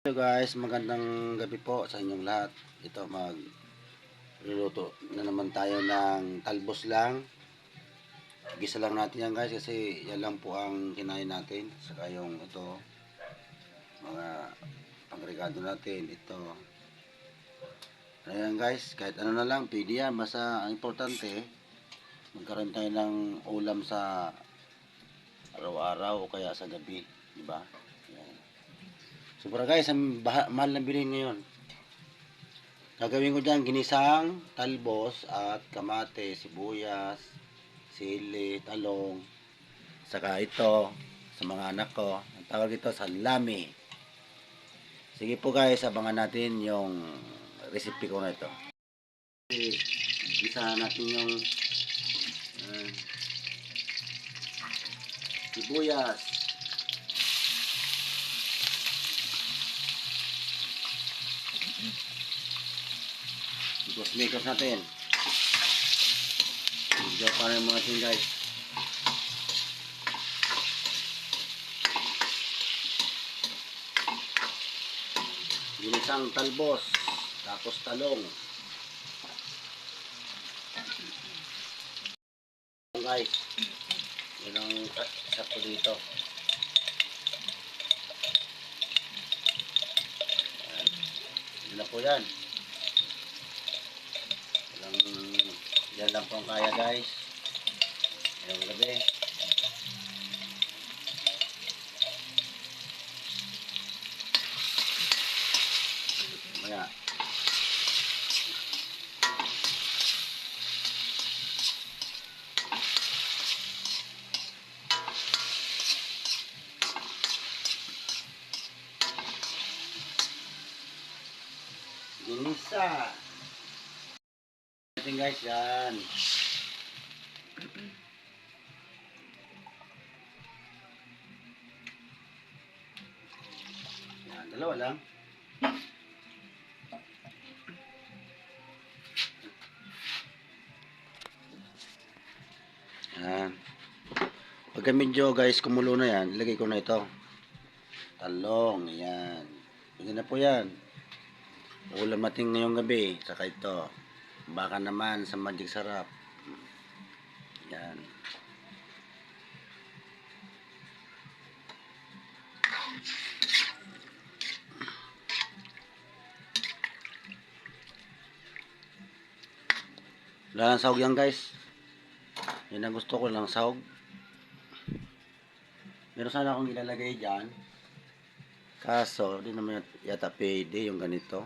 Hello guys, magandang gabi po sa inyong lahat. Ito magluluto na naman tayo ng talbos lang. Gisa lang natin yan guys kasi yan lang po ang kinain natin. Saka yung ito, mga pangregado natin. Ito. Ayan guys, kahit ano na lang, pwede yan. Basta ang importante, magkaroon tayo ng ulam sa araw-araw o kaya sa gabi. Diba? Ayan. Sobra guys, ang mahal na bilhin ngayon. Gagawin ko dyan ginisang talbos at kamate, sibuyas, sili, talong. Saka ito sa mga anak ko. Ang tawag ito salami. Sige po guys, abangan natin yung recipe ko na ito. Gisa natin yung sibuyas. Mikos natin. Medyo parang mga natin guys. Ginisang talbos. Tapos talong. Guys. Yan ang sakto dito. Yan na po yan. Yan lang po ang kaya guys. Ngayong gabi. Maya. Ginisa. Guys, yan. Yan, dalawa lang. Yan. Pagka medyo guys kumulo na yan, ilagay ko na ito. Talong, yan. Pwede na po yan. Ulam natin ngayong gabi, saka ito. Baka naman sa Magic Sarap. Yan. Wala lang sahog yan guys. Yan ang gusto ko lang sahog. Meron sana akong ilalagay dyan. Kaso, di naman yata pwede yung ganito.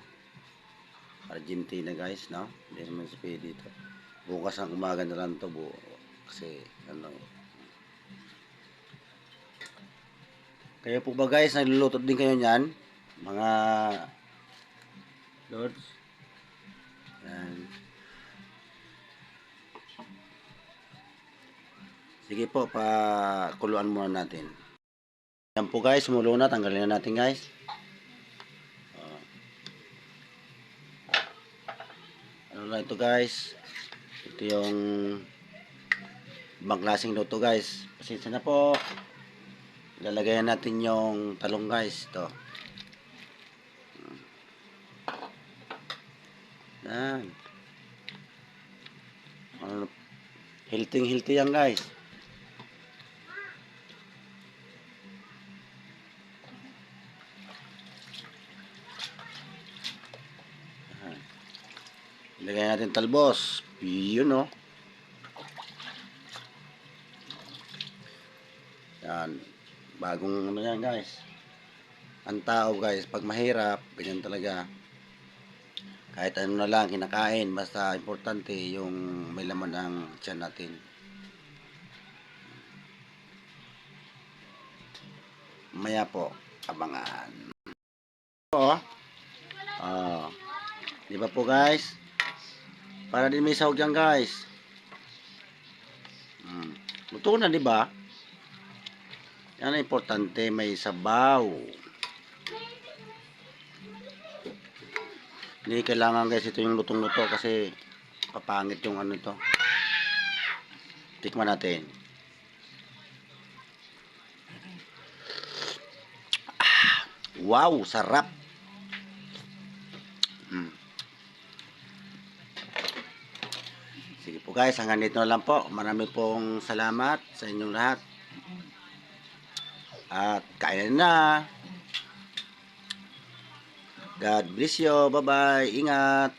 Argentina guys, no? Hindi naman sa pwede dito. Bukas ang umaga na lang ito. Kasi, ano. Kaya po ba guys, nagluluto din kayo niyan? Mga lords. Yan. Sige po, pakuluan muna natin. Yan po guys, sumulo na. Tanggalin na natin guys. Ano lang ito guys. Ito yung ibang klaseng luto guys. Pasensya na po. Lalagayan natin yung talong guys. Ito. Yan. Healthy yan guys. Ilagay natin talbos. Yun o. Yan. Bagong ano yan guys. Ang tao guys, pag mahirap, ganyan talaga. Kahit ano na lang kinakain, basta importante yung may laman ang tiyan natin. Maya po, abangan. Di ba po guys? Para din may sahog yan guys. Luto na di ba? Yan ang importante, may sabaw. Hindi kailangan guys ito yung lutong-luto kasi papangit yung ano ito. Tikman natin. Wow, sarap. Mm. Sige po guys, hanggang dito na lang po. Marami pong salamat sa inyong lahat. At kain na. God bless you. Bye-bye. Ingat.